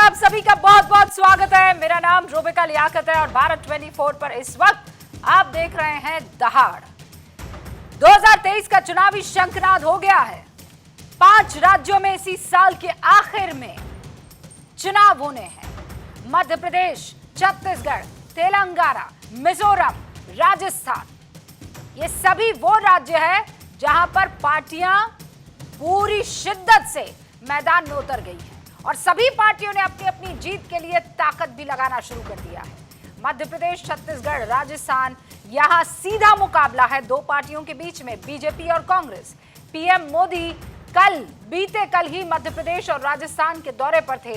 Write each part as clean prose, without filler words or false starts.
आप सभी का बहुत बहुत स्वागत है। मेरा नाम रोबिका लियाकत है और भारत 24 पर इस वक्त आप देख रहे हैं दहाड़। 2023 का चुनावी शंखनाद हो गया है। 5 राज्यों में इसी साल के आखिर में चुनाव होने हैं। मध्य प्रदेश, छत्तीसगढ़, तेलंगाना, मिजोरम, राजस्थान, ये सभी वो राज्य है जहां पर पार्टियां पूरी शिद्दत से मैदान में उतर गई हैं और सभी पार्टियों ने अपनी अपनी जीत के लिए ताकत भी लगाना शुरू कर दिया है। मध्य प्रदेश, छत्तीसगढ़, राजस्थान, यहां सीधा मुकाबला है दो पार्टियों के बीच में, बीजेपी और कांग्रेस। पीएम मोदी बीते कल ही मध्य प्रदेश और राजस्थान के दौरे पर थे।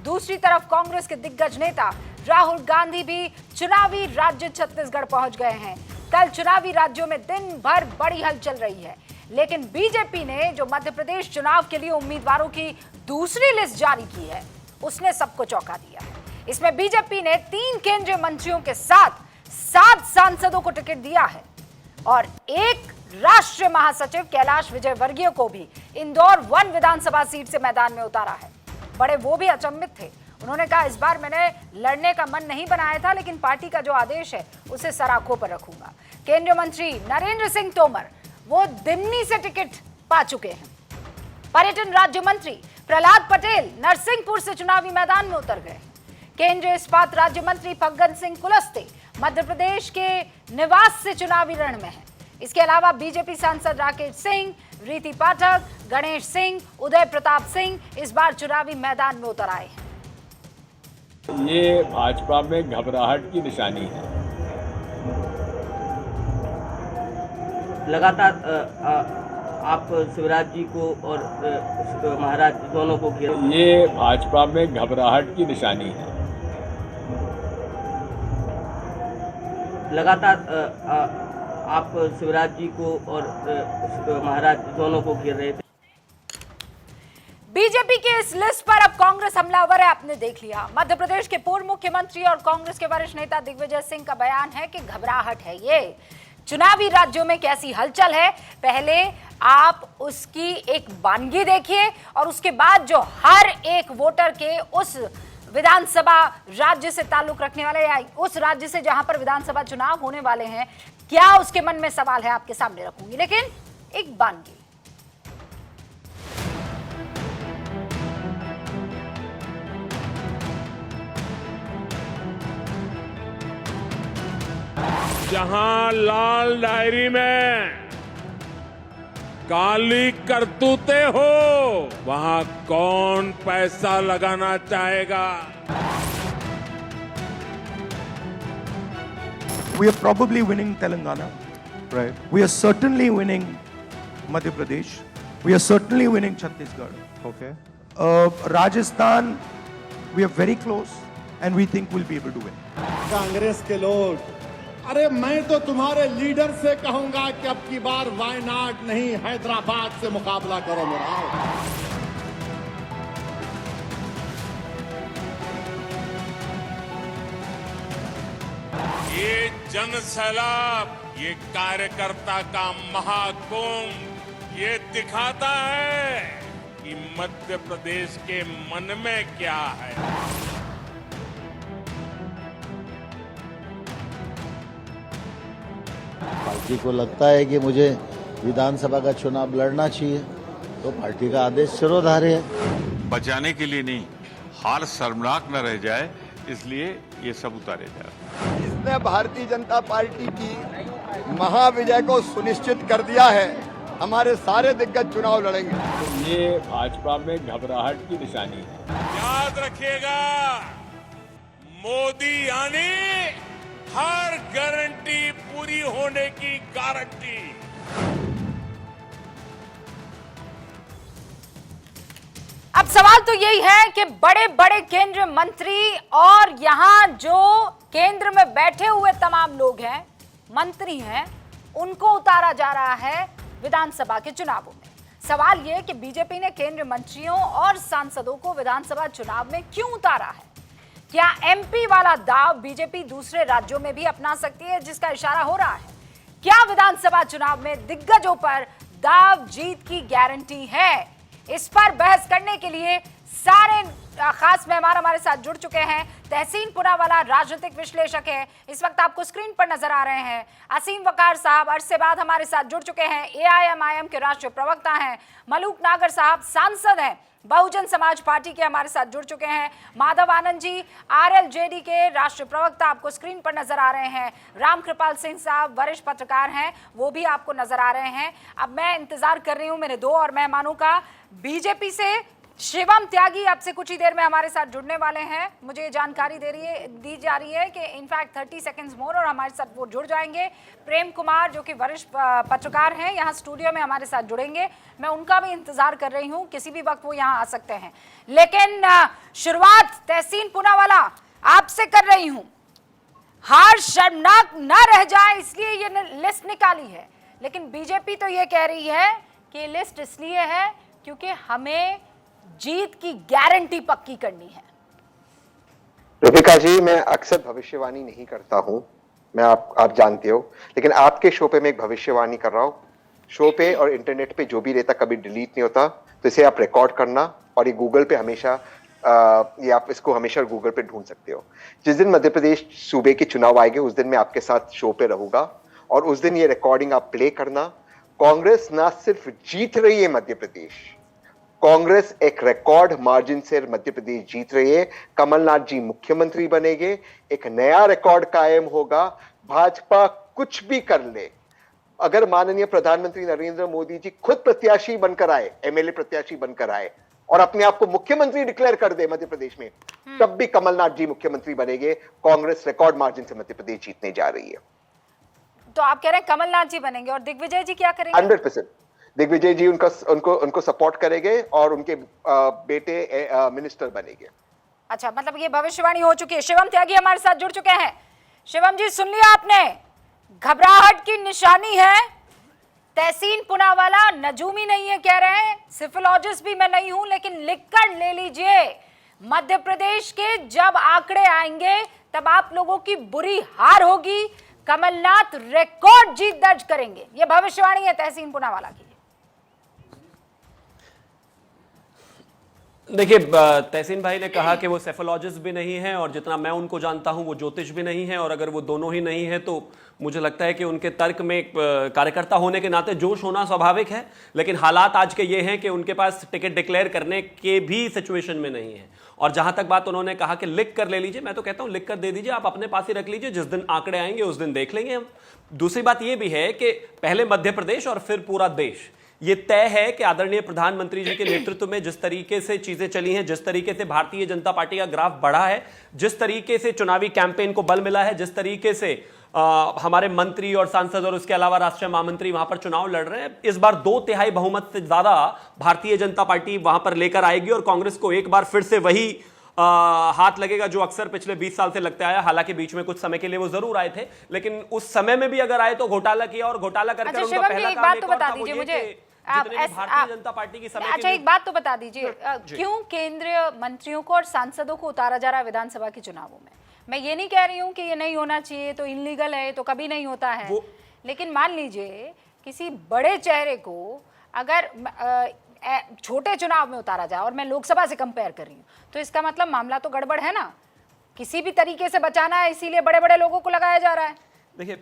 दूसरी तरफ कांग्रेस के दिग्गज नेता राहुल गांधी भी चुनावी राज्य छत्तीसगढ़ पहुंच गए हैं। कल चुनावी राज्यों में दिन भर बड़ी हलचल रही है, लेकिन बीजेपी ने जो मध्य प्रदेश चुनाव के लिए उम्मीदवारों की दूसरी लिस्ट जारी की है, उसने सबको चौंका दिया है। इसमें बीजेपी ने 3 केंद्रीय मंत्रियों के साथ 7 सांसदों को टिकट दिया है और एक राष्ट्रीय महासचिव कैलाश विजयवर्गीय को भी इंदौर 1 विधानसभा सीट से मैदान में उतारा है। बड़े वो भी अचंभित थे। उन्होंने कहा, इस बार मैंने लड़ने का मन नहीं बनाया था, लेकिन पार्टी का जो आदेश है उसे सर आंखों पर रखूंगा। केंद्रीय मंत्री नरेंद्र सिंह तोमर वो दिमनी से टिकट पा चुके हैं। पर्यटन राज्य मंत्री प्रहलाद पटेल नरसिंहपुर से चुनावी मैदान में उतर गए। केंद्रीय इस्पात राज्य मंत्री फग्गन सिंह कुलस्ते मध्य प्रदेश के निवास से चुनावी रण में हैं। इसके अलावा बीजेपी सांसद राकेश सिंह, रीति पाठक, गणेश सिंह, उदय प्रताप सिंह इस बार चुनावी मैदान में उतर आए हैं। ये भाजपा में घबराहट की निशानी है। लगातार आप शिवराज जी को और महाराज दोनों को घेर, ये भाजपा में घबराहट की निशानी है। लगातार आप शिवराज जी को और महाराज दोनों को घेर रहे थे। बीजेपी की इस लिस्ट पर अब कांग्रेस हमलावर है, आपने देख लिया। मध्य प्रदेश के पूर्व मुख्यमंत्री और कांग्रेस के वरिष्ठ नेता दिग्विजय सिंह का बयान है कि घबराहट है। ये चुनावी राज्यों में कैसी हलचल है, पहले आप उसकी एक वानगी देखिए और उसके बाद जो हर एक वोटर के उस विधानसभा राज्य से ताल्लुक रखने वाले या उस राज्य से जहां पर विधानसभा चुनाव होने वाले हैं, क्या उसके मन में सवाल है, आपके सामने रखूंगी। लेकिन एक वानगी, जहां लाल डायरी में काली करतूते हो, वहां कौन पैसा लगाना चाहेगा। We are probably winning Telangana. Right. We are certainly winning Madhya Pradesh. We are certainly winning Chhattisgarh. Okay. Rajasthan, we are very close and we think we'll be able to win. Congress के लोग, अरे मैं तो तुम्हारे leader से कहूंगा कि अब की बार वायनाड नहीं हैदराबाद से मुकाबला करो मेरा। ये जन सैलाब, ये कार्यकर्ता का महाकुंभ, ये दिखाता है कि मध्य प्रदेश के मन में क्या है। पार्टी को लगता है कि मुझे विधानसभा का चुनाव लड़ना चाहिए, तो पार्टी का आदेश सिरोधार्य है। बचाने के लिए नहीं, हार शर्मनाक न रह जाए, इसलिए ये सब उतारे जा रहे हैं। इसने भारतीय जनता पार्टी की महाविजय को सुनिश्चित कर दिया है। हमारे सारे दिग्गज चुनाव लड़ेंगे। ये भाजपा में घबराहट की निशानी है। याद रखिएगा, मोदी यानी हर गारंटी पूरी होने की गारंटी। अब सवाल तो यही है कि बड़े बड़े केंद्रीय मंत्री और यहां जो केंद्र में बैठे हुए तमाम लोग हैं, मंत्री हैं, उनको उतारा जा रहा है विधानसभा के चुनावों में। सवाल यह कि बीजेपी ने केंद्रीय मंत्रियों और सांसदों को विधानसभा चुनाव में क्यों उतारा है? क्या एमपी वाला दाव बीजेपी दूसरे राज्यों में भी अपना सकती है, जिसका इशारा हो रहा है? क्या विधानसभा चुनाव में दिग्गजों पर दाव जीत की गारंटी है? इस पर बहस करने के लिए सारे खास मेहमान हमारे साथ जुड़ चुके हैं। तहसीन पुनावाला राजनीतिक विश्लेषक है, इस वक्त आपको स्क्रीन पर नजर आ रहे हैं। असीम वकार साहब अरसे बाद हमारे साथ जुड़ चुके हैं, AIMIM के राष्ट्रीय प्रवक्ता हैं। मलूक नागर साहब सांसद हैं, बहुजन समाज पार्टी के हमारे साथ जुड़ चुके हैं। माधव आनंद जी RLJD के राष्ट्रीय प्रवक्ता आपको स्क्रीन पर नजर आ रहे हैं। राम कृपाल सिंह साहब वरिष्ठ पत्रकार हैं, वो भी आपको नजर आ रहे हैं। अब मैं इंतजार कर रही हूं मेरे दो और मेहमानों का। बीजेपी से शिवम त्यागी अब से कुछ ही देर में हमारे साथ जुड़ने वाले हैं। मुझे ये जानकारी दी जा रही है कि इनफैक्ट 30 सेकंड्स मोर और हमारे साथ वो जुड़ जाएंगे। प्रेम कुमार जो कि वरिष्ठ पत्रकार हैं, यहाँ स्टूडियो में हमारे साथ जुड़ेंगे। मैं उनका भी इंतजार कर रही हूँ, किसी भी वक्त वो यहाँ आ सकते हैं। लेकिन शुरुआत तहसीन पुनावाला आपसे कर रही हूँ। हार शर्मनाक ना रह जाए इसलिए ये लिस्ट निकाली है, लेकिन बीजेपी तो ये कह रही है कि लिस्ट इसलिए है क्योंकि हमें जीत की गारंटी पक्की करनी है। रूबिका जी, मैं अक्सर भविष्यवाणी नहीं करता हूं, मैं आप जानते हो, लेकिन आपके शो पे मैं एक भविष्यवाणी कर रहा हूं। शो पे और इंटरनेट पे जो भी रहता कभी डिलीट नहीं होता, तो इसे आप रिकॉर्ड करना और ये गूगल पे हमेशा ये आप इसको हमेशा गूगल पे ढूंढ सकते हो। जिस दिन मध्य प्रदेश सूबे के चुनाव आएंगे उस दिन मैं आपके साथ शो पे रहूंगा और उस दिन ये रिकॉर्डिंग आप प्ले करना। कांग्रेस ना सिर्फ जीत रही है मध्य प्रदेश, कांग्रेस एक रिकॉर्ड मार्जिन से मध्य प्रदेश जीत रही है। कमलनाथ जी मुख्यमंत्री बनेंगे, एक नया रिकॉर्ड कायम होगा। भाजपा कुछ भी कर ले, अगर माननीय प्रधानमंत्री नरेंद्र मोदी जी खुद प्रत्याशी बनकर आए, MLA प्रत्याशी बनकर आए और अपने आप को मुख्यमंत्री डिक्लेयर कर दे मध्य प्रदेश में, तब भी कमलनाथ जी मुख्यमंत्री बनेंगे। कांग्रेस रिकॉर्ड मार्जिन से मध्य प्रदेश जीतने जा रही है। तो आप कह रहे हैं कमलनाथ जी बनेंगे और दिग्विजय जी क्या करेंगे? 100% दिग्विजय जी उनको सपोर्ट करेंगे और उनके बेटे मिनिस्टर बनेंगे। अच्छा, मतलब ये भविष्यवाणी हो चुकी है। शिवम त्यागी हमारे साथ जुड़ चुके हैं। शिवम जी, सुन लिया आपने, घबराहट की निशानी है। तहसीन पुनावाला नजूमी नहीं है कह रहे हैं, सिफोलॉजिस्ट भी मैं नहीं हूं, लेकिन लिखकर ले लीजिए, मध्य प्रदेश के जब आंकड़े आएंगे तब आप लोगों की बुरी हार होगी। कमलनाथ रिकॉर्ड जीत दर्ज करेंगे, यह भविष्यवाणी है तहसीन पुनावाला की। देखिए, तहसीन भाई ने कहा कि वो सेफोलॉजिस्ट भी नहीं है और जितना मैं उनको जानता हूं वो ज्योतिष भी नहीं है, और अगर वो दोनों ही नहीं है तो मुझे लगता है कि उनके तर्क में कार्यकर्ता होने के नाते जोश होना स्वाभाविक है। लेकिन हालात आज के ये हैं कि उनके पास टिकट डिक्लेयर करने के भी सिचुएशन में नहीं है। और जहां तक बात उन्होंने कहा कि लिख कर ले लीजिए, मैं तो कहता हूं लिख कर दे दीजिए, आप अपने पास ही रख लीजिए, जिस दिन आंकड़े आएंगे उस दिन देख लेंगे हम। दूसरी बात यह भी है कि पहले मध्य प्रदेश और फिर पूरा देश, ये तय है कि आदरणीय प्रधानमंत्री जी के नेतृत्व में जिस तरीके से चीजें चली हैं, जिस तरीके से भारतीय जनता पार्टी का ग्राफ बढ़ा है, जिस तरीके से चुनावी कैंपेन को बल मिला है, जिस तरीके से हमारे मंत्री और सांसद और उसके अलावा राष्ट्रीय महामंत्री वहां पर चुनाव लड़ रहे हैं, इस बार 2/3 बहुमत से ज्यादा भारतीय जनता पार्टी वहां पर लेकर आएगी और कांग्रेस को एक बार फिर से वही हाथ लगेगा जो अक्सर पिछले 20 साल से लगता आया। हालांकि बीच में कुछ समय के लिए वो जरूर आए थे, लेकिन उस समय में भी अगर आए तो घोटाला किया, और घोटाला करके अच्छा, शिवम जी, एक बात तो बता दीजिए मुझे, भारतीय जनता पार्टी की समय। अच्छा, एक बात तो बता दीजिए, क्यों केंद्रीय मंत्रियों को और सांसदों को उतारा जा रहा है विधानसभा के चुनावों में? मैं ये नहीं कह रही हूँ कि ये नहीं होना चाहिए, तो इनलीगल है, तो कभी नहीं होता है, लेकिन मान लीजिए किसी बड़े चेहरे को अगर छोटे चुनाव में उतारा जाए, और मैं लोकसभा से कंपेयर कर रही हूँ, तो इसका मतलब मामला तो गड़बड़ है ना। किसी भी तरीके से बचाना है, इसीलिए बड़े बड़े लोगों को लगाया जा रहा है। देखिए,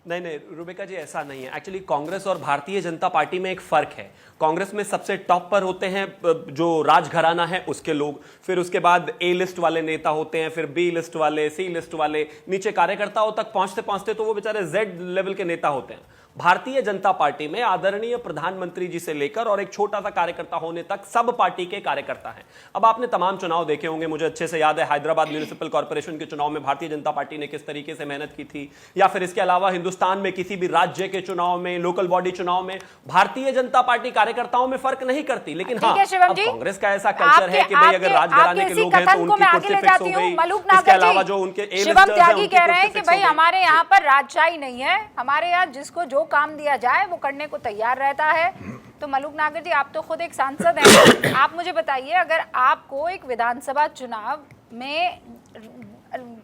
नहीं रूबिका जी, ऐसा नहीं है। एक्चुअली कांग्रेस और भारतीय जनता पार्टी में एक फर्क है। कांग्रेस में सबसे टॉप पर होते हैं जो राजघराना है उसके लोग, फिर उसके बाद A लिस्ट वाले नेता होते हैं, फिर B लिस्ट वाले, C लिस्ट वाले, नीचे कार्यकर्ताओं तक पहुंचते पहुंचते तो वो बेचारे Z लेवल के नेता होते हैं। भारतीय जनता पार्टी में आदरणीय प्रधानमंत्री जी से लेकर और एक छोटा सा कार्यकर्ता होने तक सब पार्टी के कार्यकर्ता हैं। अब आपने तमाम चुनाव देखे होंगे, मुझे अच्छे से याद है हैदराबाद म्युनिसिपल कॉर्पोरेशन के चुनाव में भारतीय जनता पार्टी ने किस तरीके से मेहनत की थी, या फिर इसके अलावा हिंदुस्तान में किसी भी राज्य के चुनाव में, लोकल बॉडी चुनाव में भारतीय जनता पार्टी कार्यकर्ताओं में फर्क नहीं करती। लेकिन हाँ, कांग्रेस का ऐसा कल्चर है कि भाई अगर राजघराने के लोग हैं तो उनकी कुर्सी फिक्स हो गई। इसके अलावा जो उनके शिवम त्यागी कह रहे हैं कि भाई हमारे यहाँ पर राजशाही नहीं है, हमारे यहाँ जिसको जो काम दिया जाए वो करने को तैयार रहता है। तो मलूक नागर जी, आप तो खुद एक सांसद हैं, आप मुझे बताइए, अगर आपको एक विधानसभा चुनाव में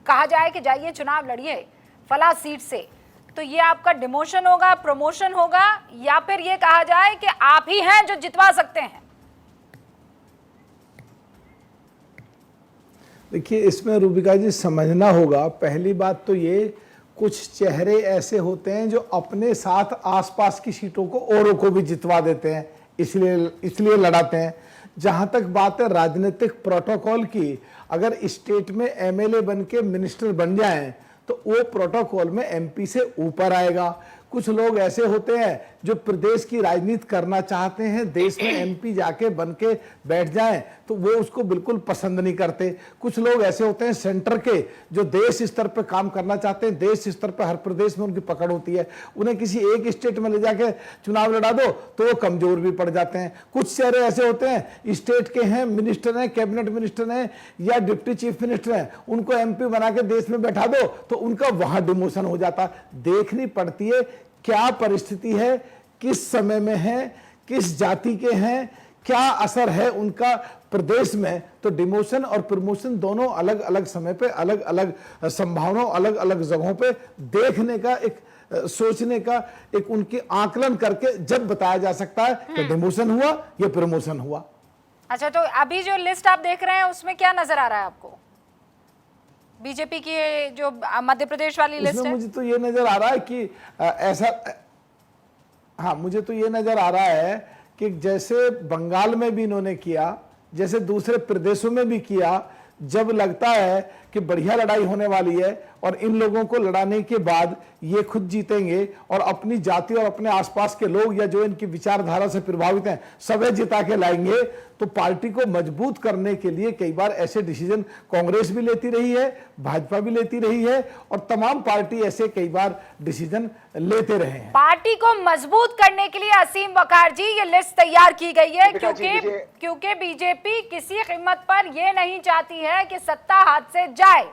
कहा जाए कि जाइए चुनाव लड़िए फला सीट से, तो ये आपका डिमोशन होगा, प्रमोशन होगा, या फिर ये कहा जाए कि आप ही हैं जो जितवा सकते हैं? देखिए, इसमें रूबिका जी समझना होगा, पहली बात तो ये, कुछ चेहरे ऐसे होते हैं जो अपने साथ आसपास की सीटों को औरों को भी जितवा देते हैं, इसलिए लड़ाते हैं। जहां तक बात है राजनीतिक प्रोटोकॉल की, अगर स्टेट में एमएलए बन के मिनिस्टर बन जाएं तो वो प्रोटोकॉल में एमपी से ऊपर आएगा। कुछ लोग ऐसे होते हैं जो प्रदेश की राजनीति करना चाहते हैं, देश में एमपी जाके बन के बैठ जाएं तो वो उसको बिल्कुल पसंद नहीं करते। कुछ लोग ऐसे होते हैं सेंटर के जो देश स्तर पर काम करना चाहते हैं, देश स्तर पर हर प्रदेश में उनकी पकड़ होती है, उन्हें किसी एक स्टेट में ले जाके चुनाव लड़ा दो तो वो कमजोर भी पड़ जाते हैं। कुछ चेहरे ऐसे होते हैं स्टेट के हैं, मिनिस्टर हैं, कैबिनेट मिनिस्टर हैं या डिप्टी चीफ मिनिस्टर हैं, उनको एमपी बना के देश में बैठा दो तो उनका वहां डिमोशन हो जाता। देखनी पड़ती है क्या परिस्थिति है, किस समय में है, किस जाति के हैं, क्या असर है उनका प्रदेश में। तो डिमोशन और प्रमोशन दोनों अलग अलग समय पे, अलग अलग संभावनाओं, अलग अलग जगहों पे देखने का, एक सोचने का, एक उनकी आकलन करके जब बताया जा सकता है कि डिमोशन हुआ या प्रमोशन हुआ। अच्छा, तो अभी जो लिस्ट आप देख रहे हैं उसमें क्या नजर आ रहा है आपको? बीजेपी की जो मध्य प्रदेश वाली लिस्ट है, मुझे तो ये नजर आ रहा है कि ऐसा, हाँ, मुझे तो ये नजर आ रहा है कि जैसे बंगाल में भी इन्होंने किया, जैसे दूसरे प्रदेशों में भी किया, जब लगता है कि बढ़िया लड़ाई होने वाली है और इन लोगों को लड़ाने के बाद ये खुद जीतेंगे और अपनी जाति और अपने आसपास के लोग या जो इनकी विचारधारा से प्रभावित हैं सभी जिता के लाएंगे, तो पार्टी को मजबूत करने के लिए कई बार ऐसे डिसीजन कांग्रेस भी लेती रही है, भाजपा भी लेती रही है और तमाम पार्टी ऐसे कई बार डिसीजन लेते रहे हैं। पार्टी को मजबूत करने के लिए असीम वकार जी ये लिस्ट तैयार की गई है क्योंकि बीजेपी किसी कीमत पर ये नहीं चाहती है कि सत्ता हाथ से जाए।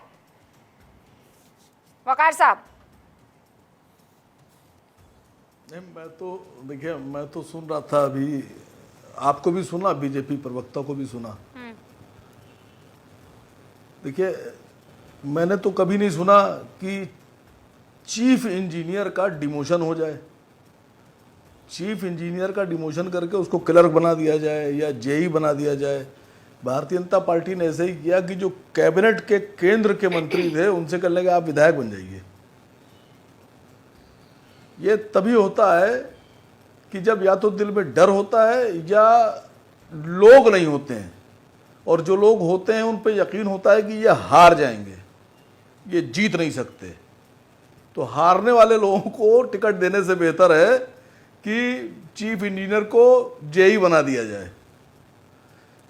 वकार साहब, नहीं, मैं तो देखिए, मैं तो सुन रहा था अभी, आपको भी सुना, बीजेपी प्रवक्ता को भी सुना। देखिए, मैंने तो कभी नहीं सुना कि चीफ इंजीनियर का डिमोशन हो जाए, चीफ इंजीनियर का डिमोशन करके उसको क्लर्क बना दिया जाए या जेई बना दिया जाए। भारतीय जनता पार्टी ने ऐसे ही किया कि जो कैबिनेट के केंद्र के मंत्री थे उनसे कर लेगा आप विधायक बन जाइए। ये तभी होता है कि जब या तो दिल में डर होता है या लोग नहीं होते हैं, और जो लोग होते हैं उन पे यकीन होता है कि ये हार जाएंगे, ये जीत नहीं सकते। तो हारने वाले लोगों को टिकट देने से बेहतर है कि चीफ इंजीनियर को जेई बना दिया जाए।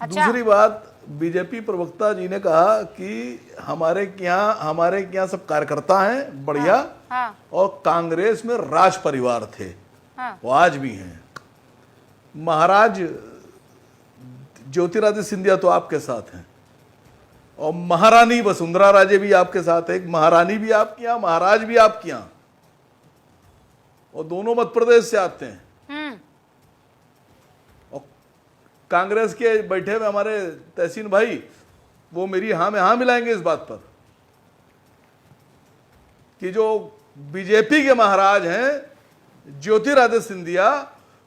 अच्छा। दूसरी बात, बीजेपी प्रवक्ता जी ने कहा कि हमारे यहाँ सब कार्यकर्ता हैं बढ़िया। हाँ। और कांग्रेस में राज परिवार थे। हाँ। वो आज भी हैं। महाराज ज्योतिरादित्य सिंधिया तो आपके साथ हैं और महारानी वसुंधरा राजे भी आपके साथ है। एक महारानी भी आपके यहाँ, महाराज भी आपके यहाँ, और दोनों मध्य प्रदेश से आते हैं। और कांग्रेस के बैठे हुए हमारे तहसीन भाई, वो मेरी हाँ में हाँ मिलाएंगे इस बात पर कि जो बीजेपी के महाराज हैं ज्योतिरादित्य सिंधिया,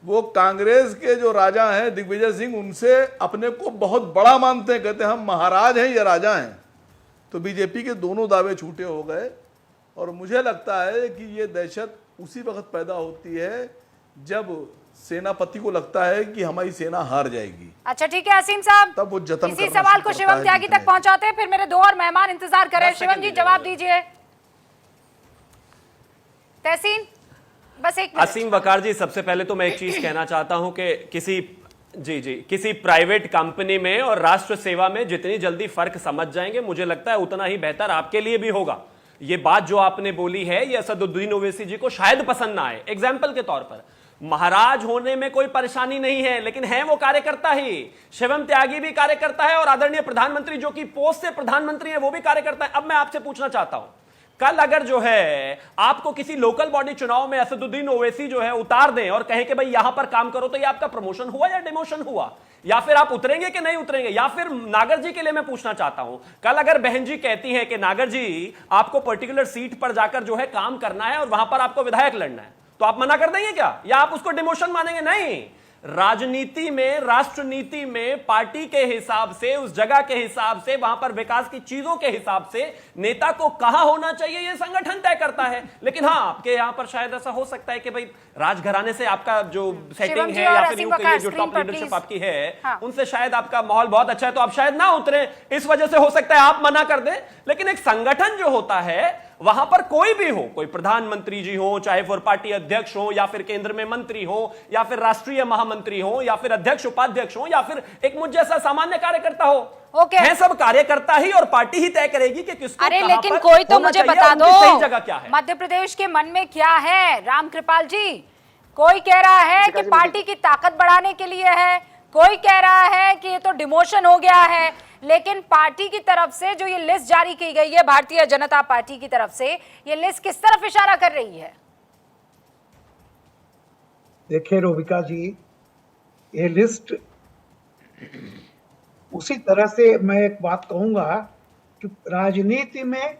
वो कांग्रेस के जो राजा हैं दिग्विजय सिंह, उनसे अपने को बहुत बड़ा मानते हैं, कहते हैं हम महाराज हैं या राजा हैं। तो बीजेपी के दोनों दावे छूटे हो गए और मुझे लगता है कि ये दहशत उसी वक्त पैदा होती है जब सेनापति को लगता है कि हमारी सेना हार जाएगी। अच्छा ठीक है असीम साहब, तब वो जतन इसी सवाल को शिवम त्यागी तक पहुंचाते हैं, फिर मेरे दो और मेहमान इंतजार कर रहे हैं। शिवम जी जवाब दीजिए। तहसीन, बस एक असीम वकार जी, सबसे पहले तो मैं एक चीज कहना चाहता हूं कि किसी प्राइवेट कंपनी में और राष्ट्र सेवा में जितनी जल्दी फर्क समझ जाएंगे, मुझे लगता है उतना ही बेहतर आपके लिए भी होगा। ये बात जो आपने बोली है, ये असदुद्दीन ओवैसी जी को शायद पसंद ना आए। एग्जाम्पल के तौर पर, महाराज होने में कोई परेशानी नहीं है, लेकिन है वो कार्यकर्ता ही। शिवम त्यागी भी कार्यकर्ता है और आदरणीय प्रधानमंत्री जो कि पोस्ट से प्रधानमंत्री है वो भी कार्यकर्ता है। अब मैं आपसे पूछना चाहता हूं, कल अगर जो है आपको किसी लोकल बॉडी चुनाव में असदुद्दीन ओवैसी जो है उतार दें और कहें कि भाई यहां पर काम करो, तो ये आपका प्रमोशन हुआ या डिमोशन हुआ? या फिर आप उतरेंगे कि नहीं उतरेंगे? या फिर नागर जी के लिए मैं पूछना चाहता हूं, कल अगर बहन जी कहती हैं कि नागर जी आपको पर्टिकुलर सीट पर जाकर जो है काम करना है और वहां पर आपको विधायक लड़ना है, तो आप मना कर देंगे क्या, या आप उसको डिमोशन मानेंगे? नहीं, राजनीति में, राष्ट्रनीति में पार्टी के हिसाब से, उस जगह के हिसाब से, वहां पर विकास की चीजों के हिसाब से नेता को कहां होना चाहिए ये संगठन तय करता है। लेकिन हाँ, आपके यहां पर शायद ऐसा हो सकता है कि भाई राजघराने से आपका जो सेटिंग है या फिर ये जो टॉप लीडरशिप आपकी है, हाँ, उनसे शायद आपका माहौल बहुत अच्छा है, तो आप शायद ना उतरे, इस वजह से हो सकता है आप मना कर दें। लेकिन एक संगठन जो होता है वहां पर कोई भी हो, कोई प्रधानमंत्री जी हो, चाहे वो पार्टी अध्यक्ष हो, या फिर केंद्र में मंत्री हो, या फिर राष्ट्रीय महामंत्री हो, या फिर अध्यक्ष उपाध्यक्ष हो, या फिर एक मुझ जैसा सामान्य कार्यकर्ता हो, ओके, है सब कार्यकर्ता ही और पार्टी ही तय करेगी कि किसको अरे कहां लेकिन पर कोई तो मुझे बता दो सही जगह क्या है। मध्य प्रदेश के मन में क्या है रामकृपाल जी? कोई कह रहा है कि पार्टी की ताकत बढ़ाने के लिए है, कोई कह रहा है कि ये तो डिमोशन हो गया है, लेकिन पार्टी की तरफ से जो ये लिस्ट जारी की गई है, भारतीय जनता पार्टी की तरफ से, ये लिस्ट किस तरफ इशारा कर रही है? देखिए रोबिका जी, ये लिस्ट उसी तरह से, मैं एक बात कहूंगा कि राजनीति में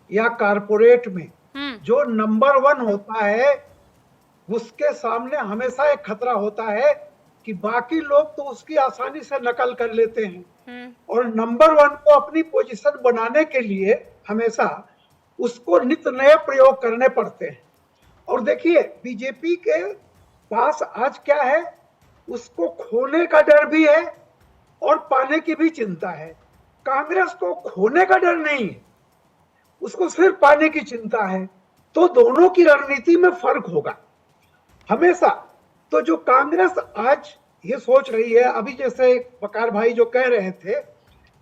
या कारपोरेट में जो नंबर 1 होता है उसके सामने हमेशा एक खतरा होता है कि बाकी लोग तो उसकी आसानी से नकल कर लेते हैं, और नंबर 1 को अपनी पोजीशन बनाने के लिए हमेशा उसको नित्य नए प्रयोग करने पड़ते हैं। और देखिए बीजेपी के पास आज क्या है, उसको खोने का डर भी है और पाने की भी चिंता है। कांग्रेस को खोने का डर नहीं है, उसको सिर्फ पाने की चिंता है। तो दोनों की रणनीति में फर्क होगा हमेशा। तो जो कांग्रेस आज ये सोच रही है, अभी जैसे वकार भाई जो कह रहे थे,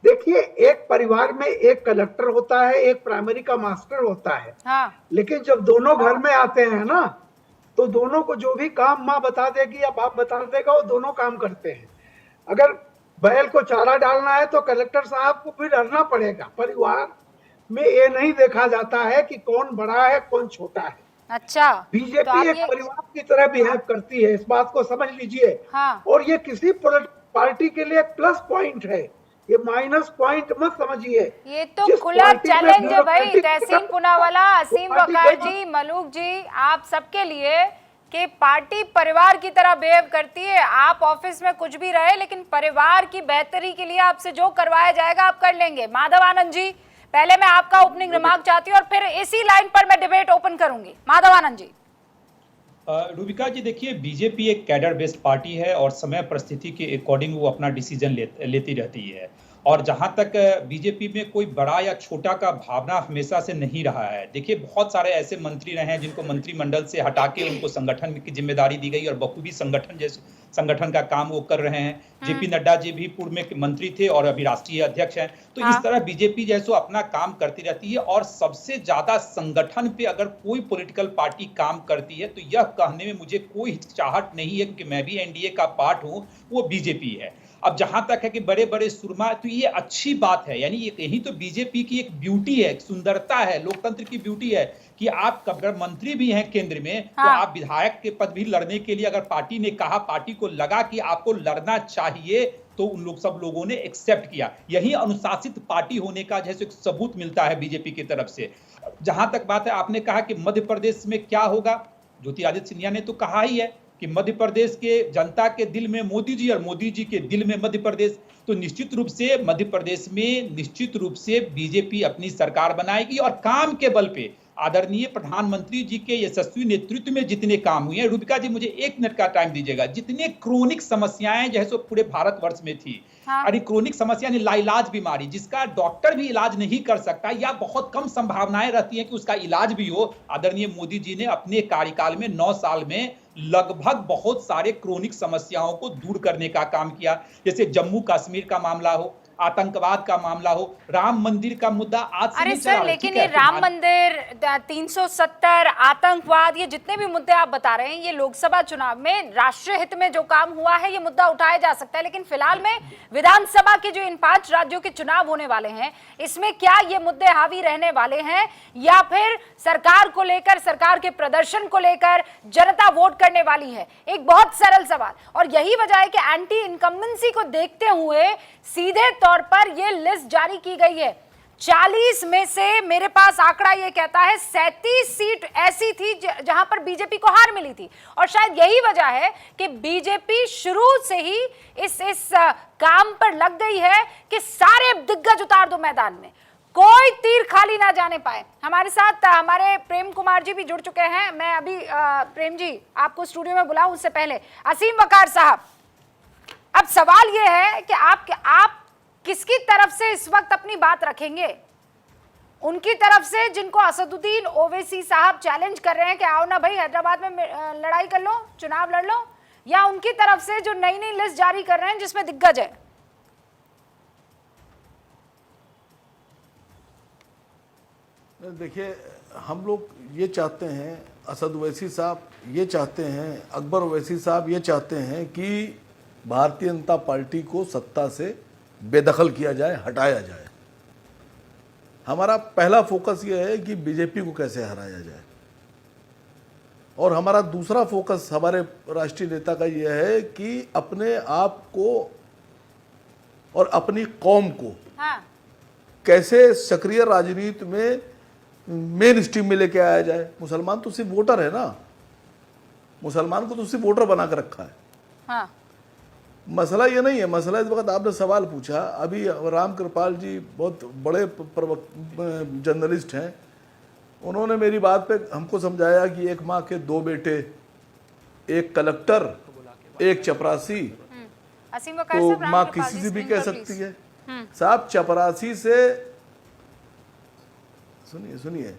देखिए एक परिवार में एक कलेक्टर होता है, एक प्राइमरी का मास्टर होता है, हाँ। लेकिन जब दोनों घर में आते हैं ना, तो दोनों को जो भी काम माँ बता देगी या बाप बता देगा, वो दोनों काम करते हैं। अगर बैल को चारा डालना है तो कलेक्टर साहब को भी डरना पड़ेगा। परिवार में ये नहीं देखा जाता है कि कौन बड़ा है कौन छोटा है। अच्छा, बीजेपी तो एक परिवार की तरह बिहेव करती है, इस बात को समझ लीजिए, हाँ। और ये किसी पार्टी के लिए प्लस पॉइंट है, ये माइनस पॉइंट मत समझिए। ये तो खुला चैलेंज है भाई, तहसीन पूनावाला, असीम वकार जी, मलूक जी, आप सबके लिए कि पार्टी परिवार की तरह बिहेव करती है। आप ऑफिस में कुछ भी रहे, लेकिन परिवार की बेहतरी के लिए आपसे जो करवाया जाएगा आप कर लेंगे। माधव आनंद जी, पहले मैं आपका ओपनिंग रिमार्क चाहती हूँ और फिर इसी लाइन पर मैं डिबेट ओपन करूंगी। माधव आनंद जी। रूबिका जी, देखिए बीजेपी एक कैडर बेस्ड पार्टी है और समय परिस्थिति के अकॉर्डिंग वो अपना डिसीजन लेती रहती है। और जहां तक बीजेपी में कोई बड़ा या छोटा का भावना हमेशा से नहीं रहा है। देखिए बहुत सारे ऐसे मंत्री रहे हैं जिनको मंत्रिमंडल से हटा के उनको संगठन की जिम्मेदारी दी गई और बखूबी संगठन का काम वो कर रहे हैं। जेपी नड्डा जी भी पूर्व में मंत्री थे और अभी राष्ट्रीय अध्यक्ष हैं। तो इस तरह बीजेपी जैसो अपना काम करती रहती है। और सबसे ज्यादा संगठन पे अगर कोई पॉलिटिकल पार्टी काम करती है तो यह कहने में मुझे कोई हिचकिचाहट नहीं है, क्योंकि मैं भी एनडीए का पार्ट हूं, वो बीजेपी है। अब जहां तक है कि बड़े बड़े सुरमा, तो ये अच्छी बात है, यानी यही तो बीजेपी की एक ब्यूटी है, एक सुंदरता है, लोकतंत्र की ब्यूटी है कि आप अगर मंत्री भी हैं केंद्र में, हाँ। तो आप विधायक के पद भी लड़ने के लिए अगर पार्टी ने कहा, पार्टी को लगा कि आपको लड़ना चाहिए, तो उन लोग सब लोगों ने एक्सेप्ट किया। यही अनुशासित पार्टी होने का जैसे एक सबूत मिलता है बीजेपी की तरफ से। जहां तक बात है, आपने कहा कि मध्य प्रदेश में क्या होगा, ज्योतिरादित्य सिंधिया ने तो कहा ही है कि मध्य प्रदेश के जनता के दिल में मोदी जी और मोदी जी के दिल में मध्य प्रदेश। तो निश्चित रूप से मध्य प्रदेश में निश्चित रूप से बीजेपी अपनी सरकार बनाएगी और काम के बल पे आदरणीय प्रधानमंत्री जी के यशस्वी नेतृत्व में जितने काम हुए हैं, रूबिका जी मुझे 1 मिनट का टाइम दीजिएगा, जितने क्रोनिक समस्याएं जैसे पूरे भारतवर्ष में थी, हाँ। अरे क्रोनिक समस्या यानी लाइलाज बीमारी जिसका डॉक्टर भी इलाज नहीं कर सकता या बहुत कम संभावनाएं रहती हैं कि उसका इलाज भी हो, आदरणीय मोदी जी ने अपने कार्यकाल में 9 साल में लगभग बहुत सारे क्रोनिक समस्याओं को दूर करने का काम किया। जैसे जम्मू कश्मीर का मामला हो, आतंकवाद का मामला हो, राम मंदिर का मुद्दा आज से अरे नहीं चला सर, है, लेकिन ठीक ये है, राम मंदिर 370 आतंकवाद, ये जितने भी मुद्दे आप बता रहे हैं, ये लोकसभा चुनाव में राष्ट्रीय हित में जो काम हुआ है ये मुद्दा उठाया जा सकता है, लेकिन फिलहाल में विधानसभा के जो इन 5 राज्यों के चुनाव होने वाले हैं, इसमें क्या ये मुद्दे हावी रहने वाले हैं या फिर सरकार को लेकर, सरकार के प्रदर्शन को लेकर जनता वोट करने वाली है? एक बहुत सरल सवाल, और यही वजह है कि एंटी इनकम्बेंसी को देखते हुए सीधे तौर पर यह लिस्ट जारी की गई है। 40 में से मेरे पास आंकड़ा यह कहता है 37 सीट ऐसी थी जहां पर बीजेपी को हार मिली थी, और शायद यही वजह है कि बीजेपी शुरू से ही इस काम पर लग गई है कि सारे दिग्गज उतार दो मैदान में, कोई तीर खाली ना जाने पाए। हमारे साथ हमारे प्रेम कुमार जी भी जुड़ चुके हैं। मैं अभी प्रेम जी आपको स्टूडियो में बुलाऊं उससे पहले असीम वकार साहब, अब सवाल यह है कि आप किसकी तरफ से इस वक्त अपनी बात रखेंगे? उनकी तरफ से जिनको असदुद्दीन ओवैसी साहब चैलेंज कर रहे हैं कि आओ ना भाई हैदराबाद में लड़ाई कर लो, चुनाव लड़ लो, या उनकी तरफ से जो नई नई लिस्ट जारी कर रहे हैं जिसमें दिग्गज है? देखिए, हम लोग ये चाहते हैं, असद ओवैसी साहब ये चाहते हैं, अकबर ओवैसी साहब ये चाहते हैं कि भारतीय जनता पार्टी को सत्ता से बेदखल किया जाए, हटाया जाए। हमारा पहला फोकस ये है कि बीजेपी को कैसे हराया जाए, और हमारा दूसरा फोकस हमारे राष्ट्रीय नेता का यह है कि अपने आप को और अपनी कौम को कैसे सक्रिय राजनीति में मेन स्ट्रीम में लेके आया जाए। मुसलमान तो सिर्फ वोटर है ना, मुसलमान को तो सिर्फ वोटर बना कर रखा है। हाँ। मसला ये नहीं है। मसला इस वक्त आपने सवाल पूछा, अभी राम कृपाल जी बहुत बड़े जर्नलिस्ट हैं, उन्होंने मेरी बात पे हमको समझाया कि एक माँ के 2 बेटे, एक कलेक्टर, एक चपरासी, तो माँ किसी से भी कह सकती है। साहब, चपरासी से सुनिए,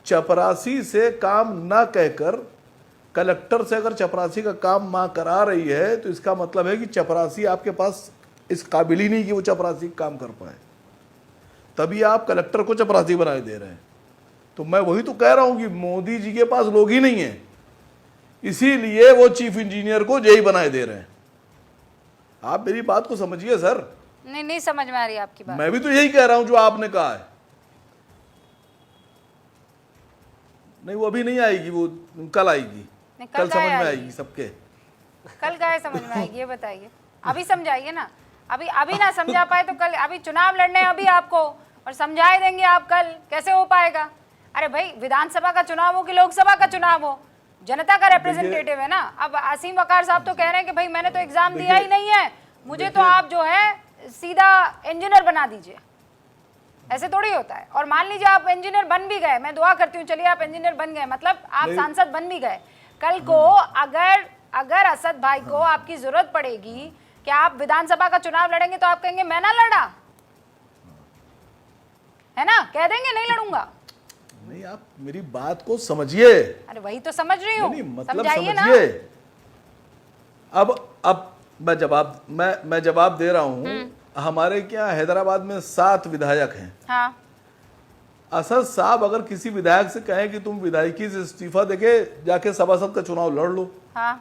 चपरासी से काम ना कहकर कलेक्टर से अगर चपरासी का काम मां करा रही है तो इसका मतलब है कि चपरासी आपके पास इस काबिल ही नहीं कि वो चपरासी काम कर पाए, तभी आप कलेक्टर को चपरासी बनाए दे रहे हैं। तो मैं वही तो कह रहा हूं कि मोदी जी के पास लोग ही नहीं है, इसीलिए वो चीफ इंजीनियर को जेई बनाए दे रहे हैं। आप मेरी बात को समझिए सर। नहीं समझ में आ रही आपकी बात। मैं भी तो यही कह रहा हूं जो आपने कहा है। नहीं, वो अभी नहीं आएगी, वो कल आएगी, कल समझ में आएगी सबके। कल क्या समझ में आएगी ये बताइए, अभी समझाइए ना। अभी ना समझा पाए तो कल, अभी चुनाव लड़ने अभी आपको, और समझाए देंगे आप कल, कैसे हो पाएगा? अरे भाई, विधानसभा का चुनाव हो कि लोकसभा का चुनाव हो, जनता का रिप्रेजेंटेटिव है ना। अब असीम वकार साहब तो कह रहे हैं कि भाई मैंने तो एग्जाम दिया ही नहीं है, मुझे तो आप जो है सीधा इंजीनियर बना दीजिए। ऐसे थोड़ी होता है। और मान लीजिए आप इंजीनियर बन भी गए, मैं दुआ करती हूँ, चलिए आप इंजीनियर बन गए, मतलब आप सांसद बन भी गए, कल को अगर असद भाई को आपकी जरूरत पड़ेगी कि आप विधानसभा का चुनाव लड़ेंगे तो आप कहेंगे मैं ना लड़ा, है ना? कह देंगे नहीं लड़ूंगा। नहीं, आप मेरी बात को समझिए। अरे वही तो समझ रही हूँ, मतलब समझिए। अब मैं जवाब दे रहा हूँ। हमारे क्या हैदराबाद में 7 विधायक हैं। हाँ। असद साहब अगर किसी विधायक से कहें कि तुम विधायकी से इस्तीफा देके जाके सभासद का चुनाव लड़ लो, हाँ,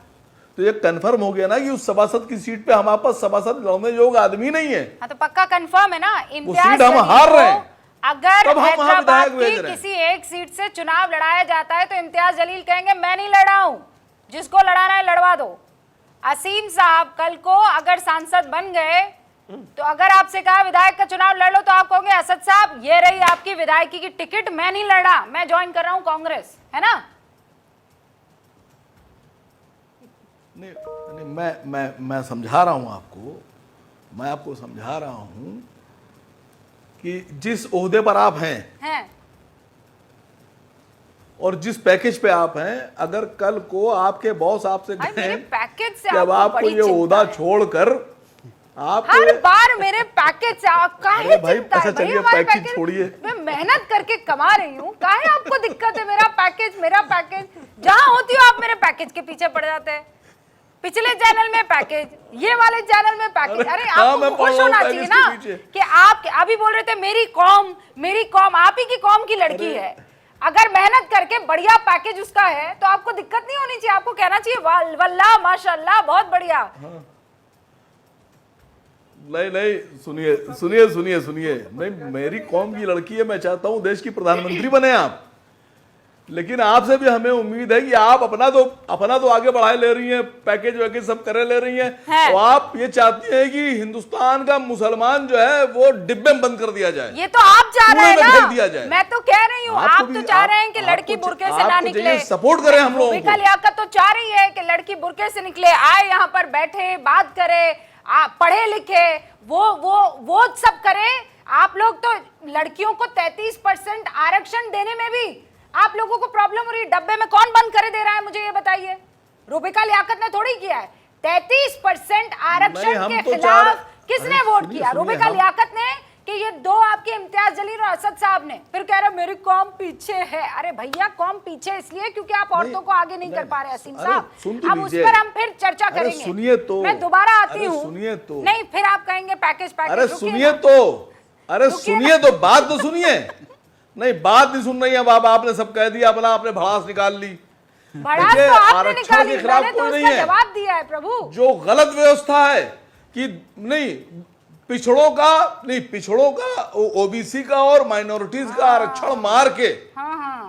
तो ये कंफर्म हो गया ना कि उस सभासद की सीट पे हमारे पास सभासद लड़ने योग्य आदमी नहीं है। हाँ, तो पक्का कंफर्म है ना। सीट हम हार रहे हैं। अगर हैदराबाद की किसी एक सीट से चुनाव लड़ाया जाता है तो इम्तियाज जलील कहेंगे मैं नहीं लड़ा हूं, जिसको लड़ाना है लड़वा दो। असीम साहब कल को अगर सांसद बन गए तो अगर आपसे कहा विधायक का चुनाव लड़ लो तो आप कहोगे असद साहब ये रही आपकी विधायकी की टिकट, मैं नहीं लड़ा, मैं ज्वाइन कर रहा हूं कांग्रेस, है ना? नहीं, मैं समझा रहा हूं आपको, मैं आपको समझा रहा हूं कि जिस ओहदे पर आप हैं और जिस पैकेज पे आप हैं, अगर कल को आपके बॉस आपसे कहें कि अब आपको ये ओहदा छोड़कर आप हर बार मेरे पैकेज से काहे चिंता है भाई? हमारे पैकेज छोड़िए, मैं मेहनत करके कमा रही हूँ, काहे आपको दिक्कत है? मेरा पैकेज जहाँ होती हो आप मेरे पैकेज के पीछे पड़ जाते हैं। पिछले चैनल में पैकेज, ये वाले चैनल में पैकेज। अरे हाँ, आपको मैं पढ़ खुश रहा हूँ होना पैकेज चाहिए के ना पीछे। कि आप अभी बोल रहे थे मेरी कौम आप ही की कौम की लड़की है। अगर मेहनत करके बढ़िया पैकेज उसका है तो आपको दिक्कत नहीं होनी चाहिए, आपको कहना चाहिए वल्लाह माशाल्लाह बहुत बढ़िया। नहीं, सुनिए, नहीं, मेरी कौम की लड़की है, मैं चाहता हूं देश की प्रधानमंत्री बने आप, लेकिन आपसे भी हमें उम्मीद है कि आप अपना तो आगे बढ़ाए ले रही हैं, पैकेज वैकेज सब करे ले रही हैं, तो आप ये चाहती हैं कि हिंदुस्तान का मुसलमान जो है वो डिब्बे में बंद कर दिया जाए, ये तो आप चाह रहे हैं ना, दिया जाए। मैं तो कह रही हूँ आप तो चाह रहे हैं कि लड़की बुरके से ना निकले, सपोर्ट करें हम लोगों को। लियाकत तो चाह रही है कि लड़की बुरके से निकले, आए यहाँ पर बैठे बात करे, पढ़े लिखे, वो सब करे। आप लोग तो लड़कियों को 33% आरक्षण देने में भी आप लोगों को प्रॉब्लम हो रही है। डब्बे में कौन बंद करे दे रहा है, मुझे ये बताइए। रूबिका लियाकत ने थोड़ी किया है। 33% आरक्षण के खिलाफ किसने वोट किया? रूबिका लियाकत ने कि ये दो आपके इम्तियाज जलील और असद साहब ने। फिर कह रहे मेरी कौम पीछे है। अरे भैया कौम पीछे इसलिए क्योंकि आप औरतों को आगे नहीं कर पा रहे असीम साहब। अब उस पर हम फिर चर्चा करेंगे। सुनिए तो, मैं दोबारा आती हूँ। सुनिए तो, नहीं फिर आप कहेंगे पैकेज। अरे सुनिए तो, बात तो सुनिए। नहीं, बात नहीं सुन रही है बाबा, आपने सब कह दिया, अपना आपने भड़ास निकाल ली। भड़ास तो आपने आरक्षण के खिलाफ कोई नहीं है, जवाब दिया है प्रभु। जो गलत व्यवस्था है कि नहीं पिछड़ों का ओबीसी का और माइनॉरिटीज का आरक्षण मार के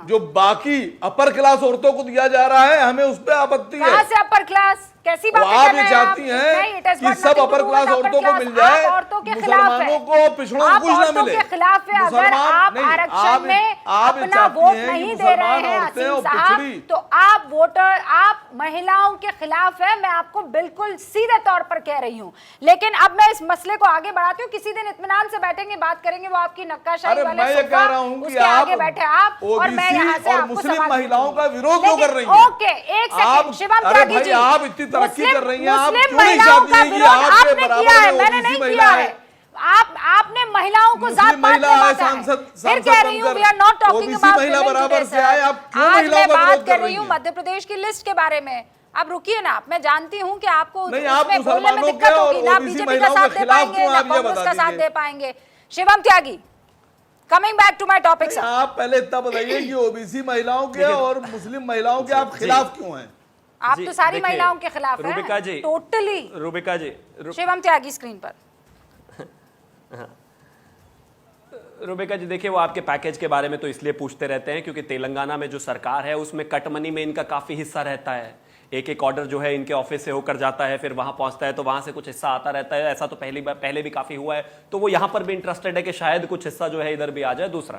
जो बाकी अपर क्लास औरतों को दिया जा रहा है, हमें उस पर आपत्ति है। कहां से अपर क्लास? कैसी बात कर आप रहे ये हैं चाहती हैं कि सब अपर क्लास औरतों को मिल जाए, मुसलमानों को पिछड़ों को कुछ ना मिले। के खिलाफ है। अगर आप आरक्षण में अपना वोट नहीं दे रहे हैं असीम साहब, तो आप वोटर, आप महिलाओं के खिलाफ है। मैं आपको बिल्कुल सीधे तौर पर कह रही हूँ। लेकिन अब मैं इस मसले को आगे बढ़ाती हूँ। किसी दिन इत्मीनान से बैठेंगे, बात करेंगे। वो आपकी नक्काशाही वाले मैं ये कह रहा हूँ कि आगे बैठे आप और मैं यहाँ से आपको मुस्लिम महिलाओं का विरोध क्यों कर रही हैं? ओके, एक सेकंड शिवम त्यागी जी, आप इतनी तरक्की कर रही हैं, आप मुस्लिम क्यों नहीं महिलाओं का चाहती हैं कि विरोध आपके आपने बराबर किया है, में मैंने ओबीसी नहीं महिला किया है। है। आपने महिलाओं को जात पात में बांटा है। फिर कह रही हूँ we are not talking about महिला बराबर से आए, आप क्यों आज महिलाओं मैं का बात विरोध कर कर रही हूँ मध्य प्रदेश की लिस्ट के बारे में। अब रुकिए ना, मैं जानती हूँ कि आपको नहीं, आप उसमें बोलने में मुसलमानों दिक्कत के और होगी ना, ओबीसी बीजेपी का महिलाओं साथ के दे खिलाफ पाएंगे क्यों ना आप ये कांग्रेस बता का साथ दीजिए। दे पाएंगे। Shivam Tyagi, coming back to my topic. आप पहले इतना बताइए कि ओबीसी महिलाओं के और मुस्लिम महिलाओं के आप खिलाफ क्यों हैं? आप तो सारी महिलाओं के खिलाफ हैं। रूबिका जी, टोटली। रूबिका जी, शिवम त्यागी स्क्रीन पर। रूबिका जी देखिए, वो आपके पैकेज के बारे में तो इसलिए पूछते रहते हैं क्योंकि तेलंगाना में जो सरकार है उसमें कट मनी में इनका काफी हिस्सा रहता है। एक ऑर्डर जो है इनके ऑफिस से होकर जाता है, फिर वहां पहुंचता है तो वहां से कुछ हिस्सा आता रहता है। ऐसा तो पहले भी काफी हुआ है, तो वो यहां पर भी इंटरेस्टेड है कि शायद कुछ हिस्सा जो है इधर भी आ जाए। दूसरा,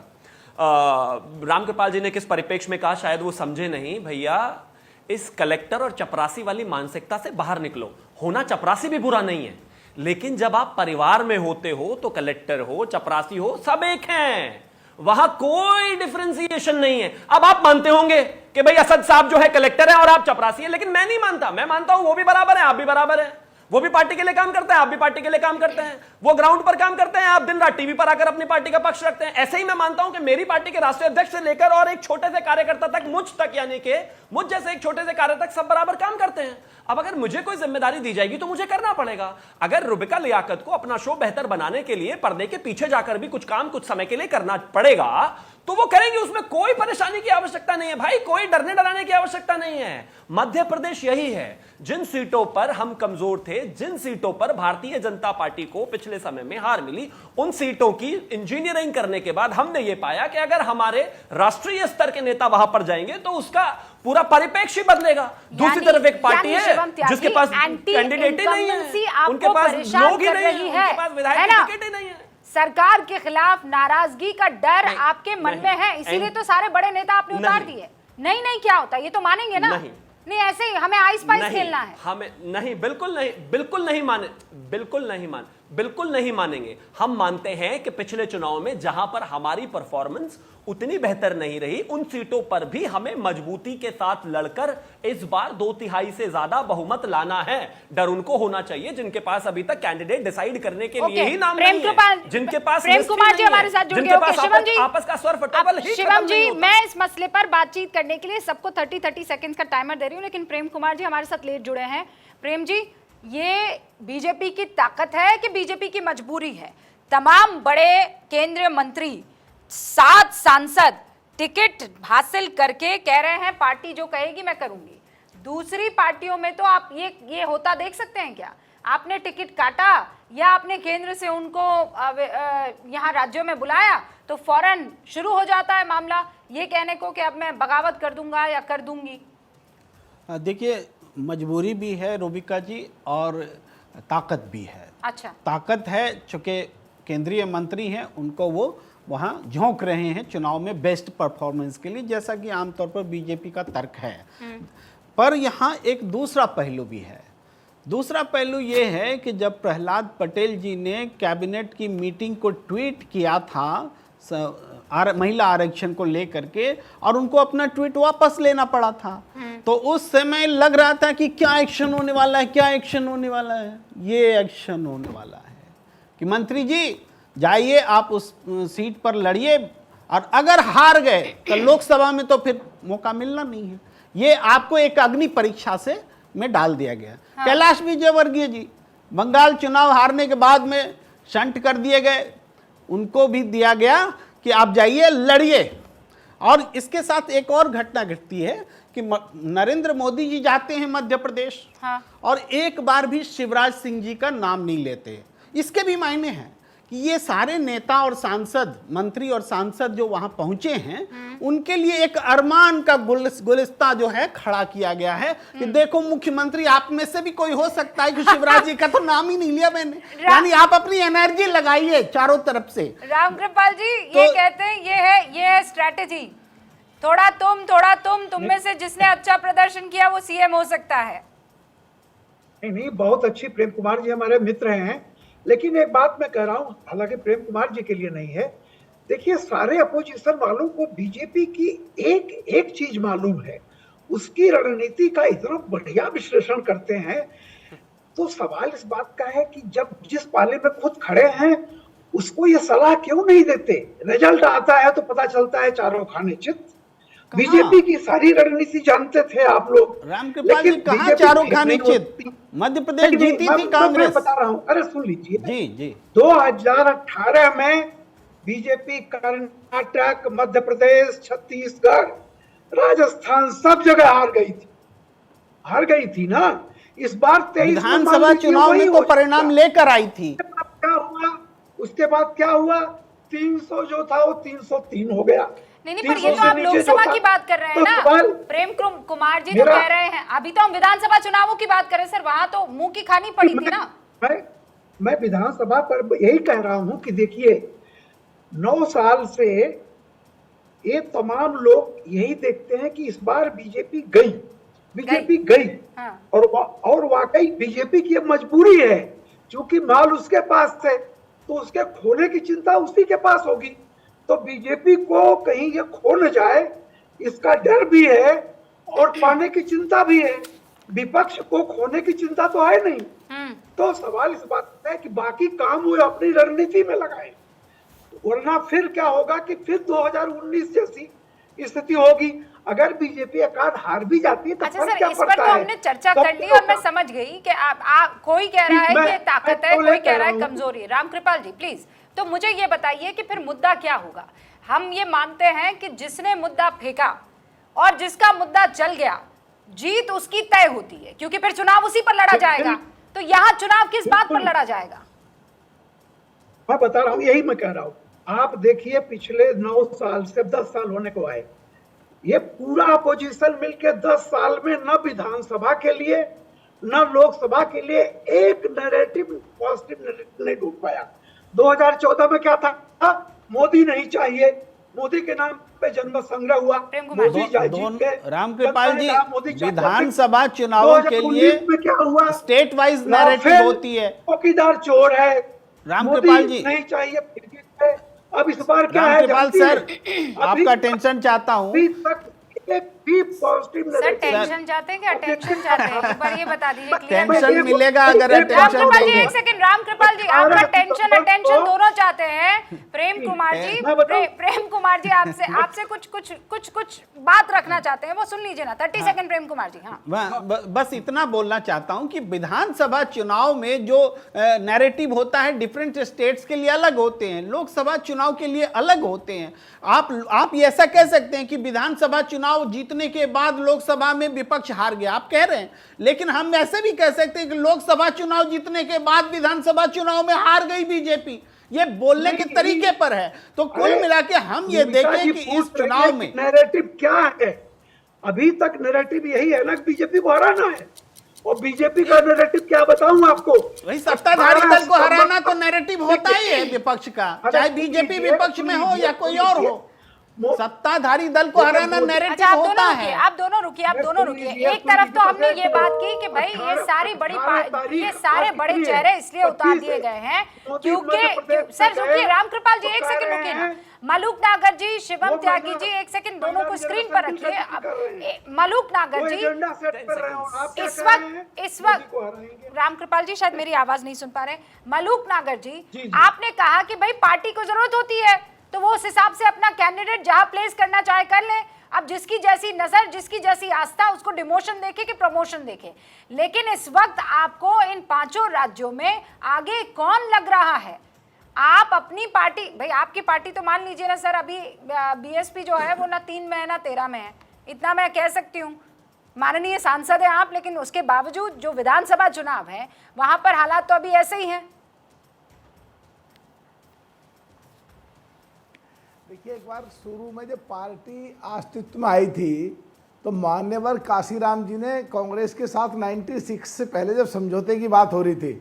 रामकृपाल जी ने किस परिप्रेक्ष्य में कहा, शायद वो समझे नहीं। भैया, इस कलेक्टर और चपरासी वाली मानसिकता से बाहर निकलो। होना चपरासी भी बुरा नहीं है, लेकिन जब आप परिवार में होते हो तो कलेक्टर हो, चपरासी हो, सब एक हैं। वहां कोई डिफरेंशिएशन नहीं है। अब आप मानते होंगे कि भाई असद साहब जो है कलेक्टर है और आप चपरासी है, लेकिन मैं नहीं मानता। मैं मानता हूं वो भी बराबर है, आप भी बराबर है। वो भी पार्टी के लिए काम करते हैं, आप भी पार्टी के लिए काम करते हैं। वो ग्राउंड पर काम करते हैं, आप दिन रात टीवी पर आकर अपनी पार्टी का पक्ष रखते हैं। ऐसे ही मैं मानता हूं कि मेरी पार्टी के राष्ट्रीय अध्यक्ष से लेकर और एक छोटे से कार्यकर्ता तक, मुझ तक, यानी कि मुझ जैसे एक छोटे से कार्य तक सब बराबर काम करते हैं। अब अगर मुझे कोई जिम्मेदारी दी जाएगी तो मुझे करना पड़ेगा। अगर रूबिका लियाकत को अपना शो बेहतर बनाने के लिए पर्दे के पीछे जाकर भी कुछ काम कुछ समय के लिए करना पड़ेगा तो वो करेंगे, उसमें कोई परेशानी की आवश्यकता नहीं है भाई, कोई डरने डराने की आवश्यकता नहीं है। मध्य प्रदेश यही है, जिन सीटों पर हम कमजोर थे, जिन सीटों पर भारतीय जनता पार्टी को पिछले समय में हार मिली, उन सीटों की इंजीनियरिंग करने के बाद हमने ये पाया कि अगर हमारे राष्ट्रीय स्तर के नेता वहां पर जाएंगे तो उसका पूरा परिप्रेक्ष्य बदलेगा। दूसरी तरफ एक पार्टी है जिसके पास कैंडिडेट ही नहीं है, उनके पास लोग ही नहीं है, उनके पास विधायक टिकट ही नहीं है। सरकार के खिलाफ नाराजगी का डर आपके मन में है, इसीलिए तो सारे बड़े नेता आपने उतार दिए। नहीं क्या होता, ये तो मानेंगे ना? नहीं ऐसे ही हमें आइस पाइस खेलना है। हमें नहीं, बिल्कुल नहीं मानेंगे। हम मानते हैं कि पिछले चुनाव में जहां पर हमारी परफॉर्मेंस उतनी बेहतर नहीं रही। उन सीटों पर भी हमें मजबूती के साथ लड़कर इस बार 2/3 से ज्यादा बहुमत लाना है। डर उनको होना चाहिए जिनके पास अभी तक कैंडिडेट डिसाइड करने के लिए ही नाम नहीं है, जिनके पास प्रेम कुमार जी हमारे साथ जुड़ गए। ओके शिवम जी, आपस का स्वर फटेबल ही शिवम जी, मैं इस मसले पर बातचीत करने के लिए सबको 30 सेकंड्स का टाइमर दे रही हूँ, लेकिन प्रेम कुमार जी हमारे साथ लेट जुड़े हैं। प्रेम जी, ये बीजेपी की ताकत है कि बीजेपी की मजबूरी है? तमाम बड़े केंद्रीय मंत्री, 7 सांसद टिकट हासिल करके कह रहे हैं पार्टी जो कहेगी मैं करूंगी। दूसरी पार्टियों में तो आप ये होता देख सकते हैं क्या? आपने टिकट काटा या आपने केंद्र से उनको यहाँ राज्यों में बुलाया तो फौरन शुरू हो जाता है मामला ये कहने को कि अब मैं बगावत कर दूंगा या कर दूंगी। देखिए, मजबूरी भी है रूबिका जी और ताकत भी है। अच्छा, ताकत है चूंकि केंद्रीय मंत्री हैं, उनको वो वहाँ झोंक रहे हैं चुनाव में बेस्ट परफॉर्मेंस के लिए, जैसा कि आमतौर पर बीजेपी का तर्क है। पर यहाँ एक दूसरा पहलू भी है। दूसरा पहलू ये है कि जब प्रहलाद पटेल जी ने कैबिनेट की मीटिंग को ट्वीट किया था महिला आरक्षण को लेकर के, और उनको अपना ट्वीट वापस लेना पड़ा था, तो उस समय लग रहा था कि क्या एक्शन होने वाला है, क्या एक्शन होने वाला है। ये एक्शन होने वाला है कि मंत्री जी जाइए, आप उस सीट पर लड़िए, और अगर हार गए तो लोकसभा में तो फिर मौका मिलना नहीं है। ये आपको एक अग्नि परीक्षा से में डाल दिया गया। हाँ। कैलाश विजयवर्गीय जी बंगाल चुनाव हारने के बाद में शंट कर दिए गए, उनको भी दिया गया कि आप जाइए लड़िए। और इसके साथ एक और घटना घटती है कि नरेंद्र मोदी जी जाते हैं मध्य प्रदेश। हाँ। और एक बार भी शिवराज सिंह जी का नाम नहीं लेते। इसके भी मायने हैं कि ये सारे नेता और सांसद, मंत्री और सांसद जो वहां पहुंचे हैं, उनके लिए एक अरमान का गुलिस्ता जो है खड़ा किया गया है कि देखो मुख्यमंत्री आप में से भी कोई हो सकता है कि शिवराज जी का तो नाम ही नहीं लिया मैंने। यानी आप अपनी एनर्जी लगाइए चारों तरफ से। रामकृपाल जी ये कहते हैं ये है स्ट्रैटेजी, थोड़ा तुम में से जिसने अच्छा प्रदर्शन किया वो सीएम हो सकता है। नहीं, बहुत अच्छी, प्रेम कुमार जी हमारे मित्र हैं, लेकिन एक बात मैं कह रहा हूं, हालांकि प्रेम कुमार जी के लिए नहीं है। देखिए, सारे अपोजिशन वालों को बीजेपी की एक चीज मालूम है, उसकी रणनीति का इतना बढ़िया विश्लेषण करते हैं। तो सवाल इस बात का है कि जब जिस पाले में खुद खड़े हैं उसको ये सलाह क्यों नहीं देते? रिजल्ट आता है तो पता चलता है चारों खाने चित। बीजेपी की सारी रणनीति जानते थे आप लोग। रामकृपाल जी कहाँ चारों खाने चित? मध्य प्रदेश जीती थी कांग्रेस। मैं बता रहा हूँ, अरे सुन लीजिए जी 2018 में बीजेपी कर्नाटक, मध्य प्रदेश, छत्तीसगढ़, राजस्थान सब जगह हार गई थी ना। इस बार 23 विधानसभा चुनाव में तो परिणाम लेकर आई थी। क्या हुआ उसके बाद? क्या हुआ? 300 जो था वो 303 हो गया। नहीं, पर ये तो आप लोकसभा की बात कर रहे हैं ना। प्रेम कुमार जी तो कह रहे हैं, अभी तो हम विधानसभा चुनावों की बात कर रहे हैं सर, वहां तो मुंह की खानी पड़ी थी ना। मैं विधानसभा पर यही कह रहा हूं कि देखिए, 9 साल से ये तमाम लोग यही देखते हैं कि इस बार बीजेपी गई। हाँ। और वाकई बीजेपी की मजबूरी है, क्योंकि माल उसके पास थे तो उसके खोने की चिंता उसी के पास होगी। तो बीजेपी को कहीं ये खो न जाए इसका डर भी है और पाने की चिंता भी है। विपक्ष को खोने की चिंता तो है नहीं। तो सवाल इस बात का है कि बाकी काम वो अपनी रणनीति में लगाए, वरना फिर क्या होगा कि फिर 2019 जैसी स्थिति होगी। अगर बीजेपी एकाध हार भी जाती है तो अच्छा सर, इस पर तो हमने चर्चा कर ली और मैं समझ गई कि कोई कह रहा है कि ताकत है, कोई कह रहा है कमजोरी है। रामकृपाल जी प्लीज, तो मुझे ये बताइए कि फिर मुद्दा क्या होगा? हम ये मानते हैं कि जिसने मुद्दा फेंका और जिसका मुद्दा चल गया, जीत उसकी तय होती है, क्योंकि फिर चुनाव उसी पर लड़ा जाएगा। तो यहाँ चुनाव किस बात पर लड़ा जाएगा? मैं बता रहा हूँ, यही मैं कह रहा हूँ। आप देखिए, पिछले 9 साल से 10 साल होने को आए, ये पूरा अपोजिशन मिलके 10 साल में न विधानसभा के लिए न लोकसभा के लिए एक नैरेटिव, पॉजिटिव नैरेटिव नहीं ढूंढ पाया। 2014 में क्या था? मोदी नहीं चाहिए, मोदी के नाम पे जन्म संग्रह हुआ। रामकृपाल जी, विधानसभा चुनाव के लिए क्या हुआ? स्टेट वाइज नैरेटिव होती है। चौकीदार चोर है, रामकृपाल जी नहीं चाहिए, अब इस बार क्या है रामकृपाल जानती सर, हैं? आपका टेंशन चाहता हूँ। अभी तक एक भी पॉजिटिव सर टेंशन चाहते हैं क्या? टेंशन चाहते हैं? एक बार ये बता दीजिए क्लियर। टेंशन मिलेगा अगर टेंशन रामकृपाल जी देंगे। एक सेकंड, रामकृपाल जी आपका टेंशन अटेंशन दोनों चाहते हैं। प्रेम कुमार जी, प्रेम कुमार जी आपसे कुछ बात रखना चाहते हैं, वो सुन लीजिए ना। 30 सेकंड प्रेम कुमार जी। हाँ बस इतना बोलना चाहता हूं कि विधानसभा चुनाव में जो नैरेटिव होता है डिफरेंट स्टेट्स के लिए अलग होते हैं, लोकसभा चुनाव के लिए अलग होते हैं। आप ये ऐसा कह सकते हैं कि विधानसभा चुनाव जीतने के बाद लोकसभा में विपक्ष हार गया, आप कह रहे हैं, लेकिन हम ऐसे भी कह सकते हैं कि लोकसभा चुनाव जीतने के बाद विधानसभा चुनाव में हार गई बीजेपी। ये बोलने के तरीके पर है। तो कुल मिला के हम ये देखें कि इस चुनाव में नैरेटिव क्या है। अभी तक नैरेटिव यही है ना, बीजेपी को हराना है। और बीजेपी का नैरेटिव क्या बताऊं आपको? वही सत्ताधारी दल को हराना तो नैरेटिव होता ही है विपक्ष का, चाहे बीजेपी विपक्ष में हो या कोई और हो। सत्ताधारी दल को हराना नैरेटिव होता है। आप दोनों रुकिए। एक तरफ तो हमने ये बात की कि भाई ये सारे बड़े चेहरे इसलिए उतार दिए गए हैं क्योंकि सर रुकिए, रामकृपाल जी एक सेकंड रुकिए ना। मलूक नागर जी, शिवम त्यागी जी, एक सेकंड दोनों को स्क्रीन पर रखिए। मलूक नागर जी इस वक्त रामकृपाल जी शायद मेरी आवाज नहीं सुन पा रहे। मलूक नागर जी आपने कहा कि भाई पार्टी को जरूरत होती है तो वो उस हिसाब से अपना कैंडिडेट जहां प्लेस करना चाहे कर ले। अब जिसकी जैसी नजर, जिसकी जैसी आस्था, उसको डिमोशन देखे कि प्रमोशन देखे। लेकिन इस वक्त आपको इन 5 राज्यों में आगे कौन लग रहा है? आप अपनी पार्टी, भाई आपकी पार्टी तो मान लीजिए ना सर, अभी बीएसपी जो है वो ना 3 में है ना 13 में है, इतना मैं कह सकती हूँ। माननीय सांसद हैं आप, लेकिन उसके बावजूद जो विधानसभा चुनाव है वहां पर हालात तो अभी ऐसे ही हैं। देखिए, एक बार शुरू में जब पार्टी अस्तित्व में आई थी तो मान्यवर काशीराम जी ने कांग्रेस के साथ 96 से पहले जब समझौते की बात हो रही थी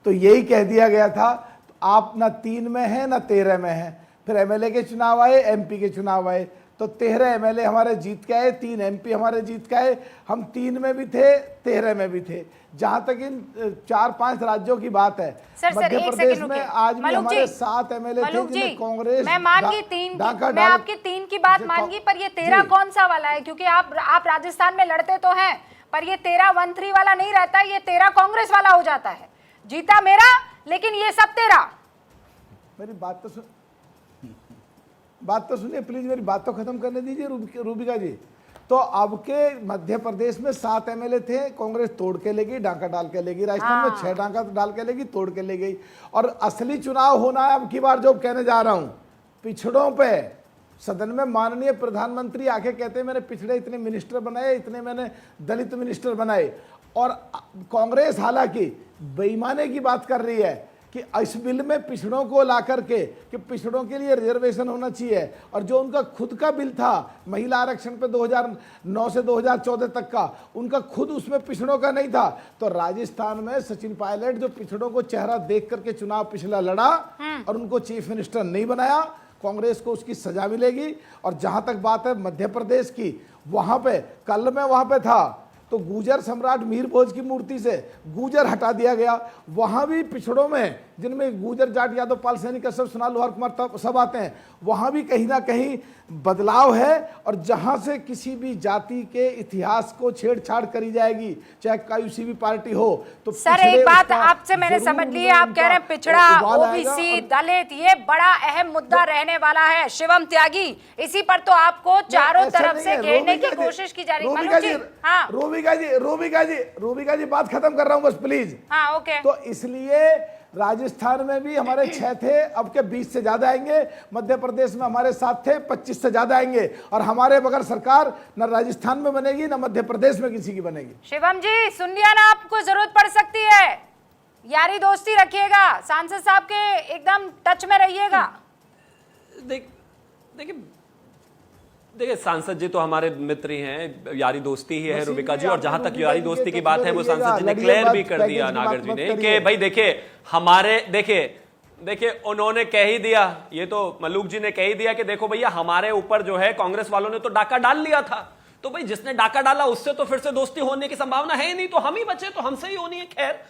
तो यही कह दिया गया था, तो आप ना 3 में हैं ना 13 में हैं। फिर एमएलए के चुनाव आए, एमपी के चुनाव आए, तो 13 एमएलए हमारे जीत के आए, 3 एमपी हमारे जीत के आए। हम 3 में भी थे, 13 में भी थे। जहां तक इन 4-5 राज्यों की बात है, मध्य प्रदेश में आज भी हमारे 7 एमएलए थे जिन्हें कांग्रेस मैं मान गई 3 मैं आपकी 3 की बात मान गई, पर ये 13 कौन सा वाला है? क्योंकि आप राजस्थान में लड़ते तो हैं, पर ये 13-1-3 वाला नहीं रहता, ये 13 कांग्रेस वाला हो जाता है। जीता मेरा, लेकिन ये सब 13। मेरी बात तो सुनिए प्लीज, मेरी बात तो खत्म करने दीजिए रूबिका जी। तो अब के मध्य प्रदेश में 7 एमएलए थे, कांग्रेस तोड़ के ले गई, डांका डाल के ले गई। राजस्थान में 6 डांका डाल के ले गई, तोड़ के ले गई। और असली चुनाव होना है अब की बार, जो कहने जा रहा हूं, पिछड़ों पे। सदन में माननीय प्रधानमंत्री आके कहते हैं मैंने पिछड़े इतने मिनिस्टर बनाए, इतने मैंने दलित मिनिस्टर बनाए। और कांग्रेस हालांकि बेईमानी की बात कर रही है कि इस बिल में पिछड़ों को ला करके कि पिछड़ों के लिए रिजर्वेशन होना चाहिए, और जो उनका खुद का बिल था महिला आरक्षण पे 2009 से 2014 तक का, उनका खुद उसमें पिछड़ों का नहीं था। तो राजस्थान में सचिन पायलट जो पिछड़ों को चेहरा देख करके चुनाव पिछला लड़ा और उनको चीफ मिनिस्टर नहीं बनाया, कांग्रेस को उसकी सजा मिलेगी। और जहां तक बात है मध्य प्रदेश की, वहां पे कल मैं वहां पे था तो गुजर सम्राट मीर भोज की मूर्ति से गुजर हटा दिया गया। वहां भी पिछड़ों में, जिनमें गुजर, जाट, यादव, पाल, सैनिक, कश्यप, सोनार, लोहार, कुमार सब आते हैं, वहां भी कहीं ना कहीं बदलाव है। और जहां से किसी भी जाति के इतिहास को छेड़छाड़ करी जाएगी, चाहे किसी भी पार्टी हो, तो सर एक बात आपसे मैंने समझ ली है, आप कह रहे हैं पिछड़ा, ओबीसी, दलित, ये बड़ा अहम मुद्दा रहने वाला है। शिवम त्यागी, इसी पर तो आपको चारों तरफ से घेरने की कोशिश की जा रही है। रूबिका जी बात खत्म कर रहा हूं बस प्लीज। हाँ ओके। तो इसलिए राजस्थान में भी हमारे 6 थे, अब के 20 से ज्यादा आएंगे। मध्य प्रदेश में हमारे 7 थे, 25 से ज्यादा आएंगे। और हमारे बगैर सरकार न राजस्थान में बनेगी न मध्य प्रदेश में किसी की बनेगी। शिवम जी सुन लिया ना, आपको जरूरत पड़ सकती है, यारी दोस्ती रखिएगा, सांसद साहब के एकदम टच में रहिएगा। देखिए सांसद जी तो हमारे मित्र ही हैं, यारी दोस्ती ही है रूबिका जी। और जहां तक यारी दोस्ती की बात है, वो सांसद जी ने क्लियर भी कर दिया नागर जी ने कि भाई देखिए हमारे, देखिए उन्होंने कह ही दिया, ये तो मलूक जी ने कह ही दिया कि देखो भैया हमारे ऊपर जो है कांग्रेस वालों ने तो डाका डाल लिया था, तो भाई जिसने डाका डाला उससे तो फिर से दोस्ती होने की संभावना है ही नहीं, तो हम ही बचे, तो हमसे ही होनी है। खैर